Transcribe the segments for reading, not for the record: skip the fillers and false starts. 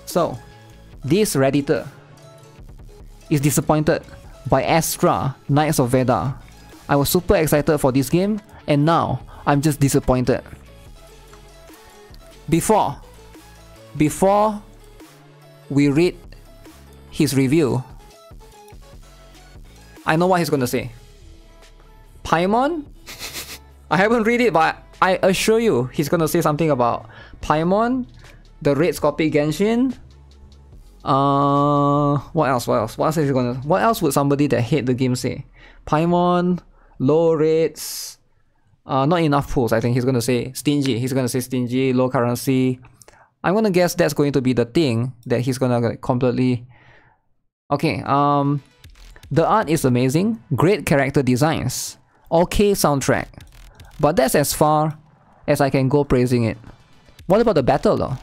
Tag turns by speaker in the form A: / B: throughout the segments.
A: So, this Redditor is disappointed by Astra, Knights of Veda. I was super excited for this game, and now I'm just disappointed. Before we read his review, I know what he's gonna say. Paimon? I haven't read it, but I assure you he's gonna say something about Paimon, the raids copy Genshin. What else? What else would somebody that hate the game say? Paimon, low rates, not enough pools. I think he's gonna say stingy. He's gonna say stingy, low currency. I'm gonna guess that's going to be the thing that he's gonna completely. Okay. The art is amazing, great character designs, okay soundtrack, but that's as far as I can go praising it. What about the battle though?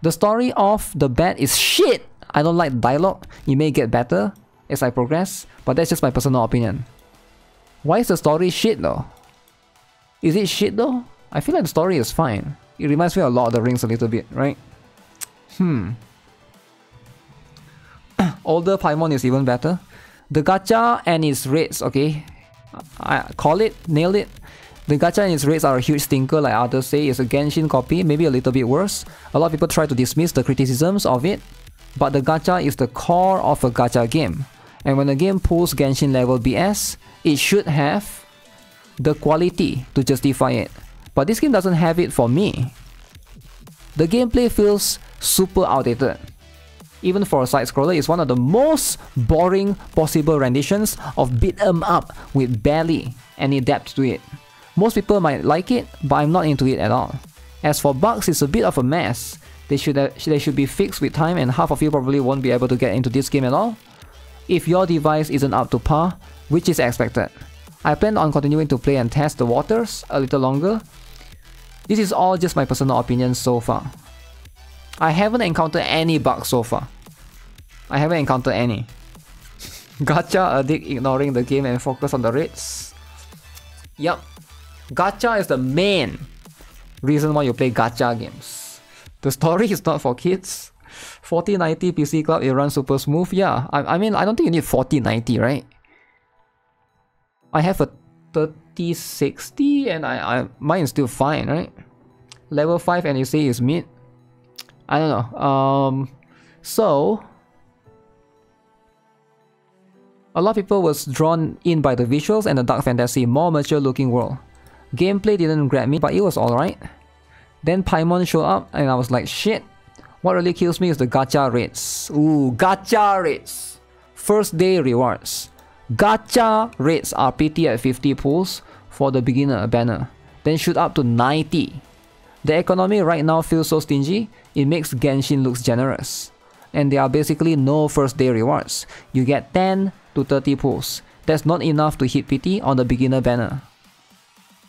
A: The story of the bat is shit! I don't like dialogue. It may get better as I progress, but that's just my personal opinion. Why is the story shit though? Is it shit though? I feel like the story is fine. It reminds me of Lord of the Rings a little bit, right? Older Paimon is even better. The gacha and its raids, okay? I call it, nail it. The gacha and its raids are a huge stinker, like others say. It's a Genshin copy, maybe a little bit worse. A lot of people try to dismiss the criticisms of it, but the gacha is the core of a gacha game. And when a game pulls Genshin level BS, it should have the quality to justify it. But this game doesn't have it for me. The gameplay feels super outdated. Even for a side-scroller, it's one of the most boring possible renditions of beat 'em up with barely any depth to it. Most people might like it, but I'm not into it at all. As for bugs, it's a bit of a mess. They should be fixed with time, and half of you probably won't be able to get into this game at all if your device isn't up to par, which is expected. I plan on continuing to play and test the waters a little longer. This is all just my personal opinion so far. I haven't encountered any bugs so far. I haven't encountered any. Gacha addict ignoring the game and focus on the raids. Yup. Gacha is the main reason why you play gacha games. The story is not for kids. 4090 PC Cloud, it runs super smooth. Yeah, I mean, I don't think you need 4090, right? I have a 3060 and mine is still fine, right? Level 5 and you say is mid. I don't know. So a lot of people was drawn in by the visuals and the dark fantasy, more mature looking world. Gameplay didn't grab me, but it was alright. Then Paimon showed up and I was like, shit. What really kills me is the gacha rates. Ooh, gacha rates. First day rewards. Gacha rates are PT at 50 pulls for the beginner banner. Then shoot up to 90. The economy right now feels so stingy, it makes Genshin looks generous. And there are basically no first day rewards. You get 10 to 30 pulls. That's not enough to hit PT on the beginner banner.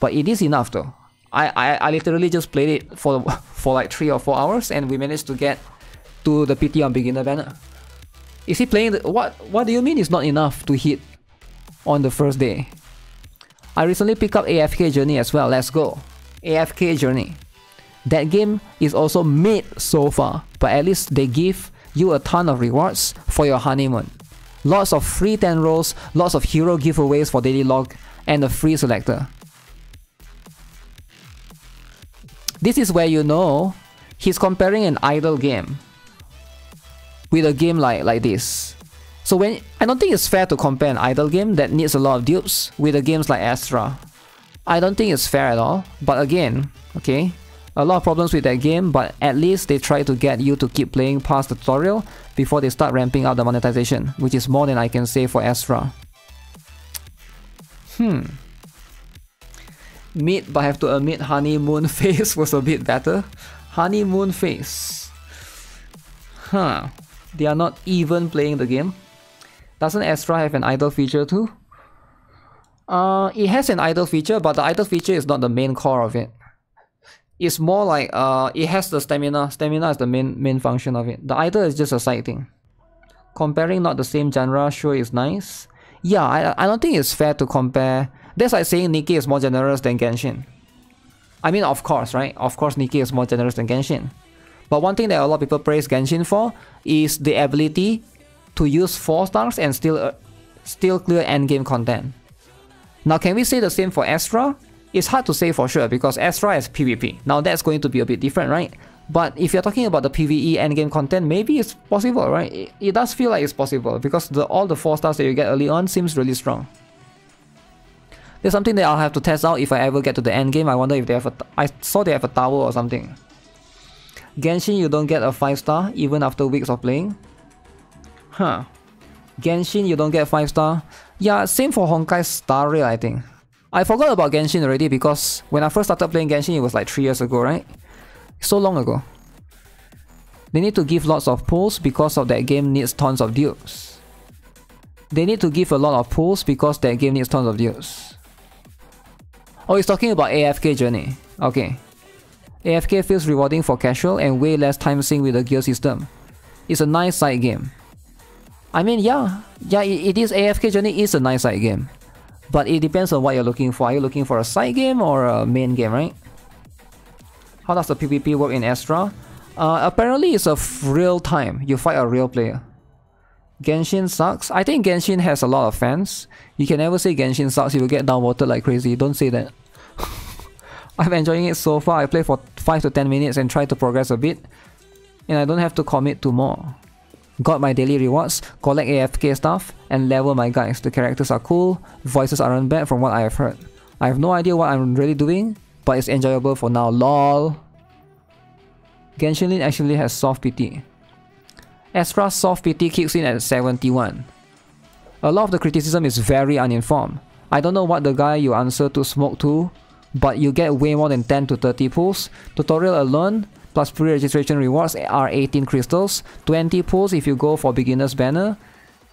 A: But it is enough though. I literally just played it for like 3 or 4 hours and we managed to get to the PT on beginner banner. Is he playing the, what do you mean it's not enough to hit on the first day? I recently picked up AFK Journey as well. Let's go. AFK Journey. That game is also mid so far, but at least they give you a ton of rewards for your honeymoon. Lots of free 10 rolls, lots of hero giveaways for daily log, and a free selector. This is where you know he's comparing an idle game with a game like this. So when I don't think it's fair to compare an idle game that needs a lot of dupes with the games like Astra. I don't think it's fair at all. But again, okay, a lot of problems with that game, but at least they try to get you to keep playing past the tutorial before they start ramping up the monetization, which is more than I can say for Astra. Mid, but I have to admit honeymoon phase was a bit better. Honeymoon phase. They are not even playing the game. Doesn't Astra have an idle feature too? It has an idle feature, but the idle feature is not the main core of it. It's more like it has the stamina. Stamina is the main function of it. The idle is just a side thing. Comparing not the same genre sure is nice. Yeah, I don't think it's fair to compare. That's like saying Nikkei is more generous than Genshin. I mean, of course, right? Of course Nikkei is more generous than Genshin. But one thing that a lot of people praise Genshin for is the ability to use 4 stars and still clear endgame content. Now, can we say the same for Astra? It's hard to say for sure because Astra is PvP. Now that's going to be a bit different, right? But if you're talking about the PvE endgame content, maybe it's possible, right? It does feel like it's possible because all the 4 stars that you get early on seems really strong. There's something that I'll have to test out if I ever get to the endgame. I wonder if they have I saw they have a tower or something. Genshin, you don't get a 5 star even after weeks of playing. Huh. Genshin, you don't get 5 star. Yeah, same for Honkai's star rate, I think. I forgot about Genshin already because when I first started playing Genshin, it was like 3 years ago, right? So long ago. They need to give lots of pulls because of that game needs tons of dupes. They need to give a lot of pulls because that game needs tons of dupes. Oh, he's talking about AFK journey. Okay. AFK feels rewarding for casual and way less time sync with the gear system. It's a nice side game. I mean, yeah, it is. AFK journey is a nice side game. But it depends on what you're looking for. Are you looking for a side game or a main game, right? How does the PvP work in Astra? Apparently it's a real time. You fight a real player. Genshin sucks. I think Genshin has a lot of fans. You can never say Genshin sucks. You will get downvoted like crazy. Don't say that. I'm enjoying it so far. I play for 5 to 10 minutes and try to progress a bit. And I don't have to commit to more. Got my daily rewards, collect AFK stuff, and level my guys. The characters are cool, voices aren't bad from what I have heard. I have no idea what I'm really doing, but it's enjoyable for now, lol. Genshin Lin actually has soft PT. Astra's soft PT kicks in at 71. A lot of the criticism is very uninformed. I don't know what the guy you answer to smoke to, but you get way more than 10 to 30 pulls. Tutorial alone, plus pre-registration rewards are 18 crystals, 20 pulls if you go for beginner's banner.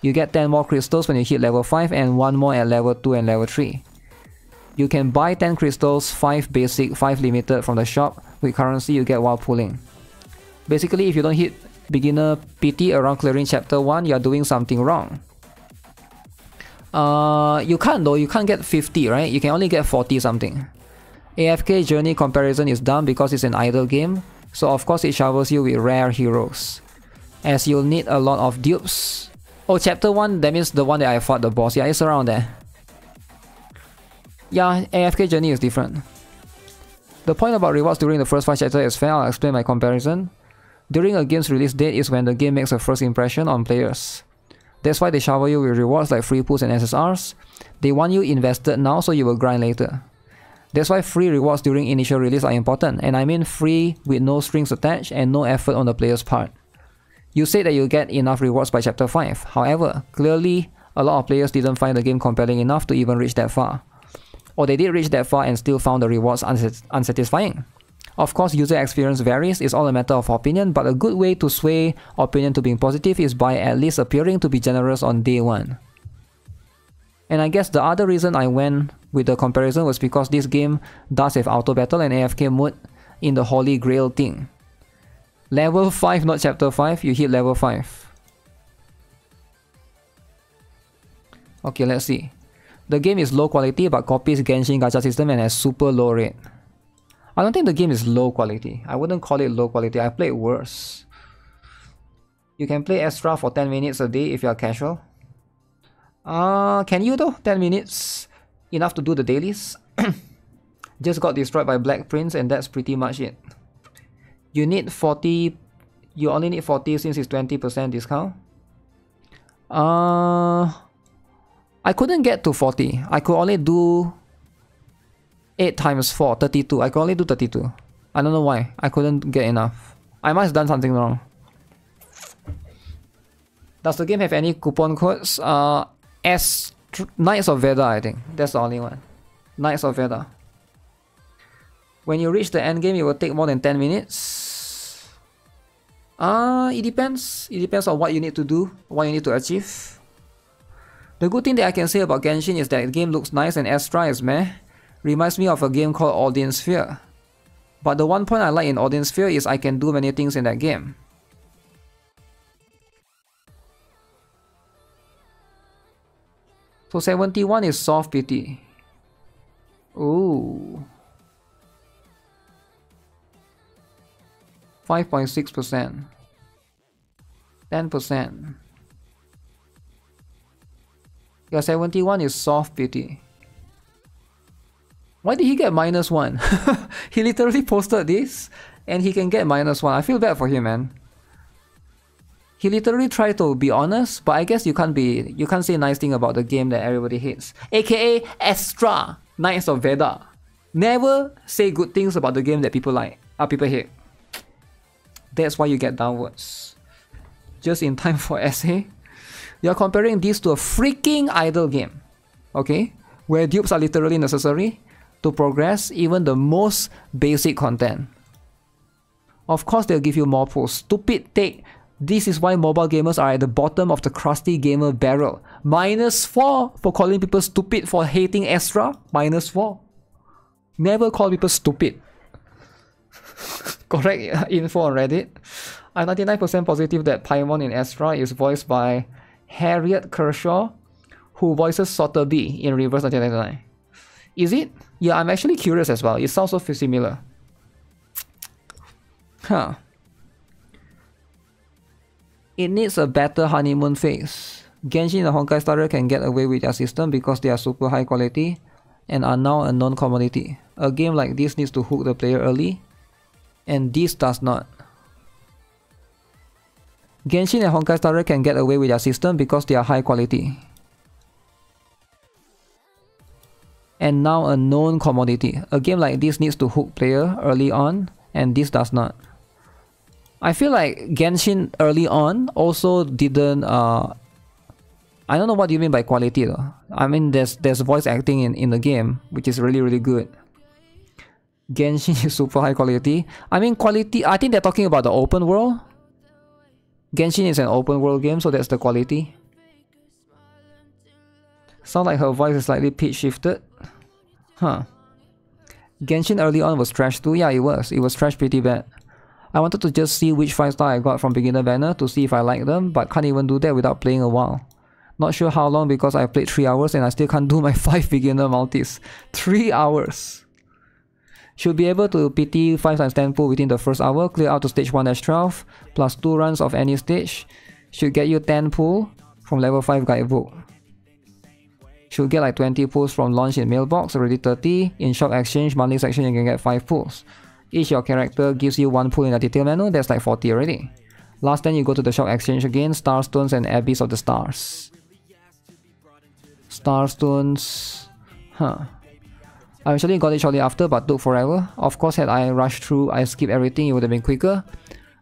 A: You get 10 more crystals when you hit level 5 and 1 more at level 2 and level 3. You can buy 10 crystals, 5 basic, 5 limited from the shop. With currency you get while pulling. Basically, if you don't hit beginner PT around clearing chapter 1, you're doing something wrong. You can't though, you can't get 50, right? You can only get 40 something. AFK journey comparison is dumb because it's an idle game. So of course it showers you with rare heroes, as you'll need a lot of dupes. Oh, chapter 1, that means the one that I fought the boss. Yeah, it's around there. Yeah, AFK journey is different. The point about rewards during the first 5 chapters is fair. I'll explain my comparison. During a game's release date is when the game makes a first impression on players. That's why they shower you with rewards like free pulls and SSRs. They want you invested now so you will grind later. That's why free rewards during initial release are important, and I mean free with no strings attached and no effort on the player's part. You said that you get enough rewards by chapter 5, however, clearly a lot of players didn't find the game compelling enough to even reach that far. Or they did reach that far and still found the rewards unsatisfying. Of course, user experience varies, it's all a matter of opinion, but a good way to sway opinion to being positive is by at least appearing to be generous on day 1. And I guess the other reason I went with the comparison was because this game does have auto battle and AFK mode in the holy grail thing. Level 5, not chapter 5, you hit level 5. Okay, let's see. The game is low quality but copies Genshin gacha system and has super low rate. I don't think the game is low quality. I wouldn't call it low quality. I played worse. You can play Astra for 10 minutes a day if you are casual. Can you though? 10 minutes? Enough to do the dailies? Just got destroyed by Black Prince and that's pretty much it. You need 40... You only need 40 since it's 20% discount. I couldn't get to 40. I could only do 8 times 4, 32. I could only do 32. I don't know why. I couldn't get enough. I must have done something wrong. Does the game have any coupon codes? Knights of Veda, I think. That's the only one. Knights of Veda. When you reach the end game, it will take more than 10 minutes. It depends. It depends on what you need to do, what you need to achieve. The good thing that I can say about Genshin is that the game looks nice and Astra is meh. Reminds me of a game called Audience Sphere. But the one point I like in Audience Sphere is I can do many things in that game. So 71 is soft PT. Ooh. 5.6%. 10%. Yeah, 71 is soft pity. Why did he get -1? He literally posted this and he can get -1. I feel bad for him, man. He literally tried to be honest, but I guess you can't say nice thing about the game that everybody hates. AKA Astra, Knights of Veda. Never say good things about the game that people hate. That's why you get downwards. Just in time for essay. You're comparing this to a freaking idle game. Okay? Where dupes are literally necessary to progress even the most basic content. Of course they'll give you more pulls. Stupid take. This is why mobile gamers are at the bottom of the crusty gamer barrel. -4 for calling people stupid for hating Astra. -4. Never call people stupid. Correct info on Reddit. I'm 99% positive that Paimon in Astra is voiced by Harriet Kershaw, who voices Sotheby in Reverse 1999. Is it? Yeah, I'm actually curious as well. It sounds so similar. Huh. It needs a better honeymoon phase. Genshin and Honkai Star Rail can get away with their system because they are super high quality and are now a known commodity. A game like this needs to hook the player early, and this does not. Genshin and Honkai Star Rail can get away with their system because they are high quality and now a known commodity. A game like this needs to hook player early on, and this does not. I feel like Genshin early on also didn't I don't know what you mean by quality though. I mean there's voice acting in the game, which is really good. Genshin is super high quality. I mean quality, I think they're talking about the open world. Genshin is an open world game, so that's the quality. Sound like her voice is slightly pitch shifted. Huh. Genshin early on was trash too. Yeah, it was. It was trash pretty bad. I wanted to just see which 5-star I got from beginner banner to see if I like them, but can't even do that without playing a while. Not sure how long because I played 3 hours and I still can't do my 5 beginner multis. 3 hours. Should be able to PT 5x10 pull within the first hour, clear out to stage 1-12, plus 2 runs of any stage. Should get you 10 pull from level 5 guidebook. Should get like 20 pulls from launch in mailbox, already 30. In shop exchange, monthly section you can get 5 pulls. Each your character gives you 1 pull in a detail menu, that's like 40 already. Last then you go to the shop exchange again, Starstones and Abyss of the Stars. Starstones... Huh. I actually got it shortly after but took forever. Of course had I rushed through, I skipped everything, it would have been quicker.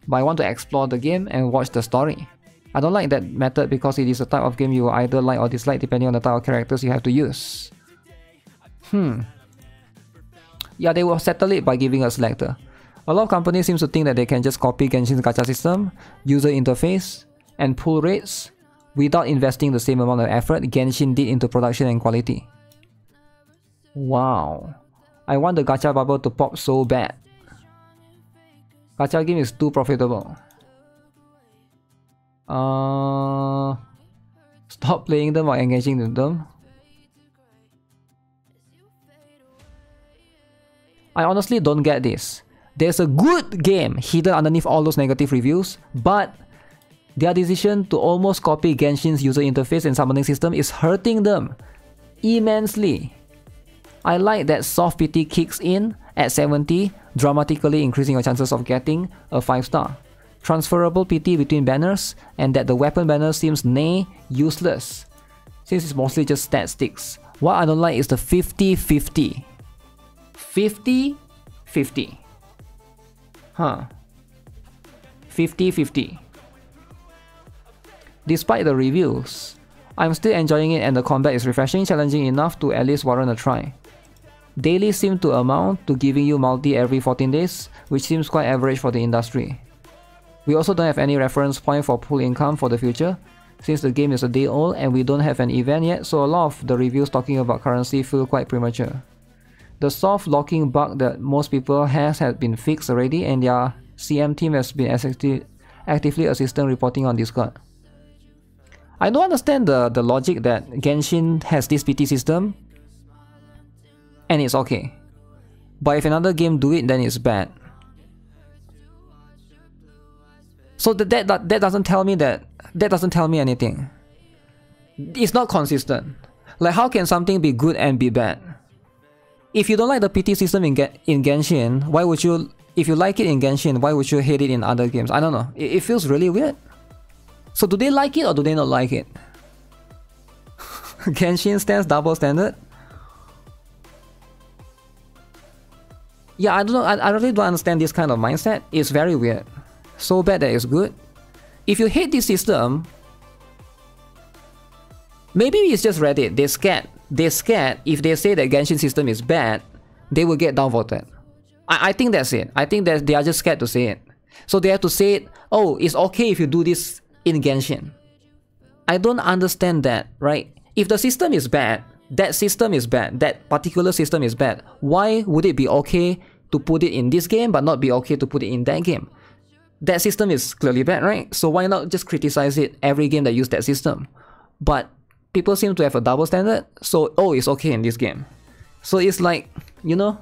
A: But I want to explore the game and watch the story. I don't like that method because it is a type of game you will either like or dislike depending on the type of characters you have to use. Yeah, they will settle it by giving a selector. A lot of companies seem to think that they can just copy Genshin's gacha system, user interface, and pull rates without investing the same amount of effort Genshin did into production and quality. Wow. I want the gacha bubble to pop so bad. Gacha game is too profitable. Stop playing them or engaging with them. I honestly don't get this. There's a good game hidden underneath all those negative reviews, but their decision to almost copy Genshin's user interface and summoning system is hurting them immensely. I like that soft PT kicks in at 70, dramatically increasing your chances of getting a 5-star. Transferable PT between banners, and that the weapon banner seems useless, since it's mostly just stat sticks. What I don't like is the 50-50. 50-50. Huh. 50-50. Despite the reviews, I'm still enjoying it and the combat is refreshing, challenging enough to at least warrant a try. Daily seem to amount to giving you multi every 14 days, which seems quite average for the industry. We also don't have any reference point for pool income for the future, since the game is a day old and we don't have an event yet, so a lot of the reviews talking about currency feel quite premature. The soft locking bug that most people has been fixed already, and their CM team has been actively assisting reporting on Discord. I don't understand the logic that Genshin has this PT system and it's okay, but if another game do it then it's bad. So that doesn't tell me that doesn't tell me anything. It's not consistent. Like, how can something be good and be bad? If you don't like the PT system in Genshin, why would you? If you like it in Genshin, why would you hate it in other games? I don't know. It feels really weird. So do they like it or do they not like it? Genshin stands double standard? Yeah, I don't know. I really don't understand this kind of mindset. It's very weird. So bad that it's good. If you hate this system, maybe it's just Reddit. They're scared. They're scared if they say that Genshin system is bad, they will get downvoted. I think that's it. I think that they are just scared to say it. So they have to say it, oh, it's okay if you do this in Genshin. I don't understand that, right? If the system is bad, that system is bad, that particular system is bad, why would it be okay to put it in this game but not be okay to put it in that game? That system is clearly bad, right? So why not just criticize it every game that use that system? But people seem to have a double standard, so oh, it's okay in this game. So it's like, you know,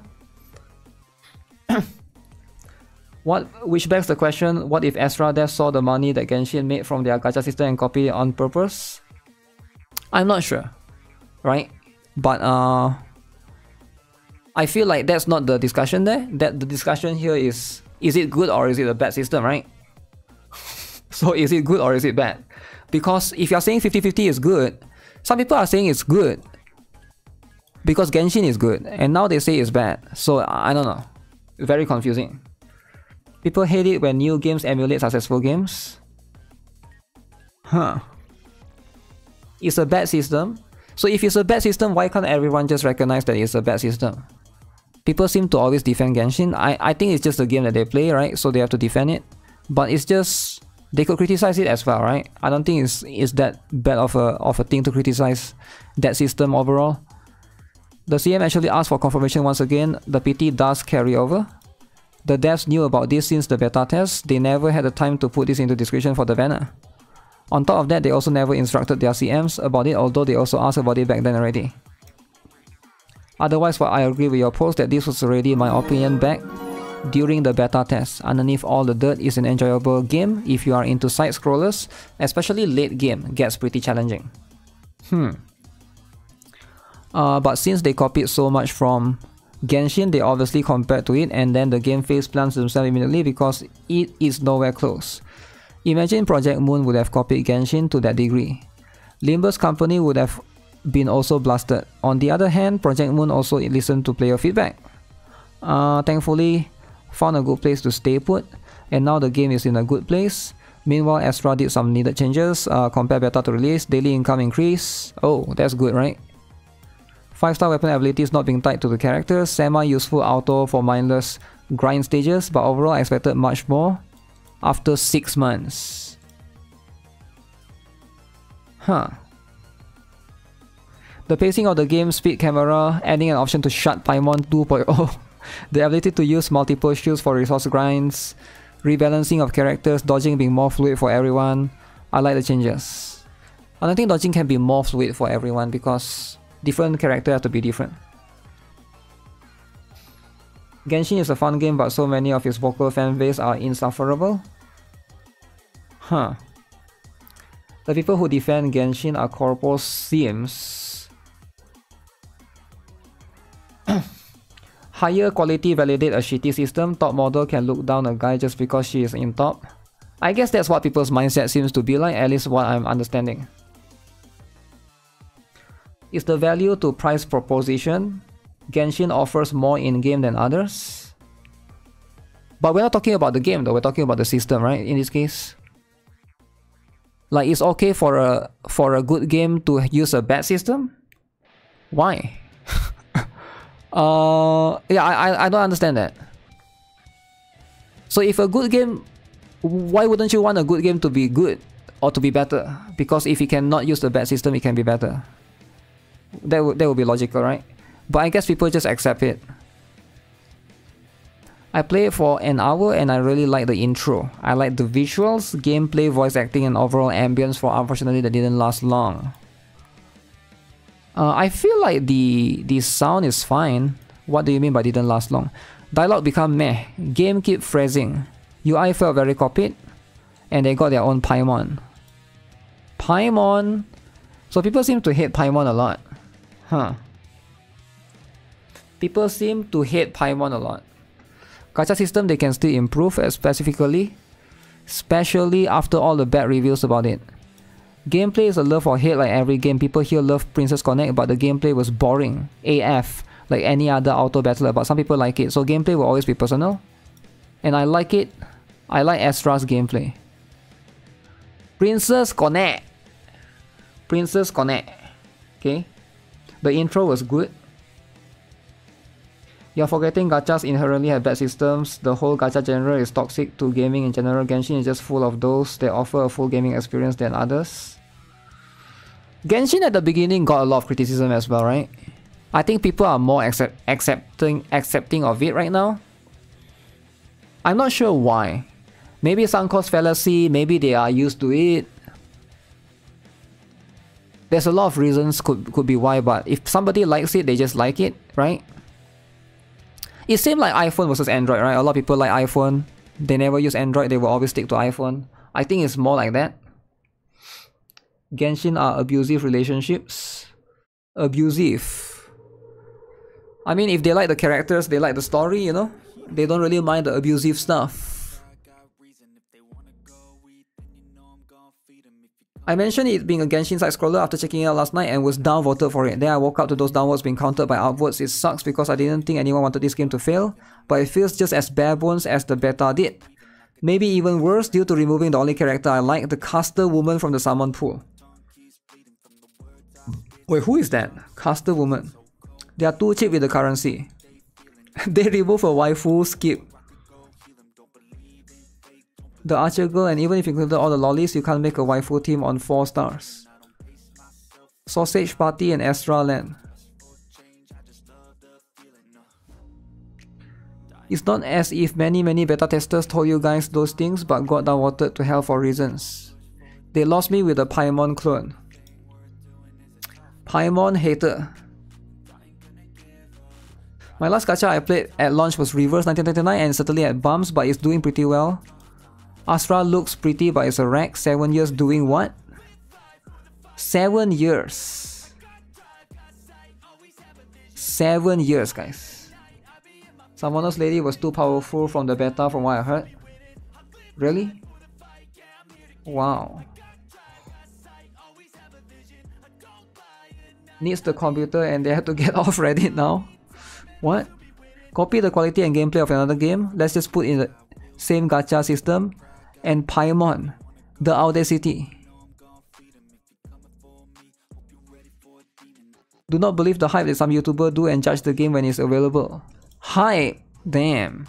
A: which begs the question, what if Astra Dev saw the money that Genshin made from their gacha system and copied it on purpose? I'm not sure, right? But I feel like that's not the discussion there. That the discussion here is it good or is it a bad system, right? So is it good or is it bad? Because if you're saying 50-50 is good, some people are saying it's good because Genshin is good, and now they say it's bad. So I don't know. Very confusing. People hate it when new games emulate successful games. Huh. It's a bad system. So if it's a bad system, why can't everyone just recognize that it's a bad system? People seem to always defend Genshin. I think it's just a game that they play, right? So they have to defend it. But it's just, they could criticize it as well, right? I don't think it's that bad of a thing to criticize that system overall. The CM actually asked for confirmation once again. The PT does carry over. The devs knew about this since the beta test. They never had the time to put this into description for the banner. On top of that, they also never instructed their CMs about it, although they also asked about it back then already. Otherwise, I agree with your post that this was already my opinion back during the beta test. Underneath all the dirt is an enjoyable game if you are into side scrollers, especially late game gets pretty challenging. But since they copied so much from Genshin, they obviously compared to it, and then the game face plants themselves immediately because it is nowhere close. Imagine Project Moon would have copied Genshin to that degree. Limbus company would have been also blasted. On the other hand, Project Moon also listened to player feedback. Thankfully, found a good place to stay put, and now the game is in a good place. Meanwhile, Astra did some needed changes, compare beta to release, daily income increase. Oh, that's good, right? 5-star weapon abilities not being tied to the characters, semi-useful auto for mindless grind stages, but overall I expected much more after 6 months. Huh. The pacing of the game, speed camera, adding an option to shut Paimon 2.0, the ability to use multiple shields for resource grinds, rebalancing of characters, dodging being more fluid for everyone. I like the changes. I don't think dodging can be more fluid for everyone because different characters have to be different. Genshin is a fun game, but so many of its vocal fan base are insufferable. Huh. The people who defend Genshin are corpo sims. Higher quality validate a shitty system. Top model can look down a guy just because she is in top. I guess that's what people's mindset seems to be like, at least what I'm understanding. Is the value to price proposition? Genshin offers more in-game than others. But we're not talking about the game though, we're talking about the system, right? In this case. Like, it's okay for a good game to use a bad system? Why? Yeah, I don't understand that. So if a good game, why wouldn't you want a good game to be good or to be better? Because if you cannot use the bad system, it can be better. That would be logical, right? But I guess people just accept it. I played it for an hour and I really liked the intro. I liked the visuals, gameplay, voice acting, and overall ambience. For unfortunately that didn't last long. I feel like the sound is fine. What do you mean by didn't last long? Dialogue become meh. Game keep phrasing. UI felt very copied. And they got their own Paimon. Paimon. So people seem to hate Paimon a lot. Huh. People seem to hate Paimon a lot. Gacha system they can still improve, especially after all the bad reviews about it. Gameplay is a love or hate like every game. People here love Princess Connect, but the gameplay was boring AF, like any other auto battler, but some people like it. So gameplay will always be personal. And I like it. I like Astra's gameplay. Princess Connect. Princess Connect. Okay. The intro was good. You're forgetting gachas inherently have bad systems. The whole gacha genre is toxic to gaming in general. Genshin is just full of those that offer a full gaming experience than others. Genshin at the beginning got a lot of criticism as well, right? I think people are more accepting of it right now. I'm not sure why. Maybe sunk cost fallacy, maybe they are used to it. There's a lot of reasons could be why, but if somebody likes it, they just like it, right? It seemed like iPhone versus Android, right? A lot of people like iPhone. They never use Android, they will always stick to iPhone. I think it's more like that. Genshin are abusive relationships. Abusive. I mean, if they like the characters, they like the story, you know? They don't really mind the abusive stuff. I mentioned it being a Genshin side-scroller after checking it out last night and was downvoted for it. Then I woke up to those downvotes being countered by upvotes. It sucks because I didn't think anyone wanted this game to fail, but it feels just as bare bones as the beta did. Maybe even worse due to removing the only character I like, the caster woman from the summon pool. Wait, who is that? Caster woman. They are too cheap with the currency. They remove a waifu skip. The Archer Girl, and even if you include all the lollies, you can't make a waifu team on 4 stars. Sausage Party and Astra Land. It's not as if many beta testers told you guys those things but got downvoted to hell for reasons. They lost me with a Paimon clone. Paimon hater. My last gacha I played at launch was Reverse 1999 and certainly had bumps, but it's doing pretty well. Astra looks pretty but it's a wreck. 7 years doing what? 7 years. 7 years, guys. Summoner's Lady was too powerful from the beta from what I heard. Really? Wow. Needs the computer and they have to get off Reddit now. What? Copy the quality and gameplay of another game. Let's just put in the same gacha system and Paimon, the audacity. Do not believe the hype that some YouTuber do and judge the game when it's available. Hype? Damn.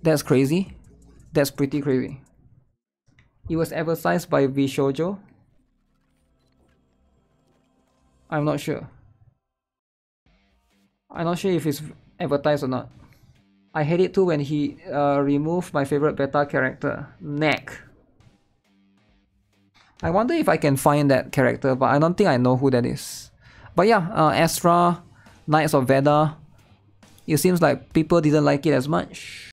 A: That's crazy. That's pretty crazy. It was advertised by VShojo. I'm not sure. I'm not sure if it's advertised or not. I hate it too when he removed my favorite beta character, Neck. I wonder if I can find that character, but I don't think I know who that is. But yeah, Astra, Knights of Veda. It seems like people didn't like it as much.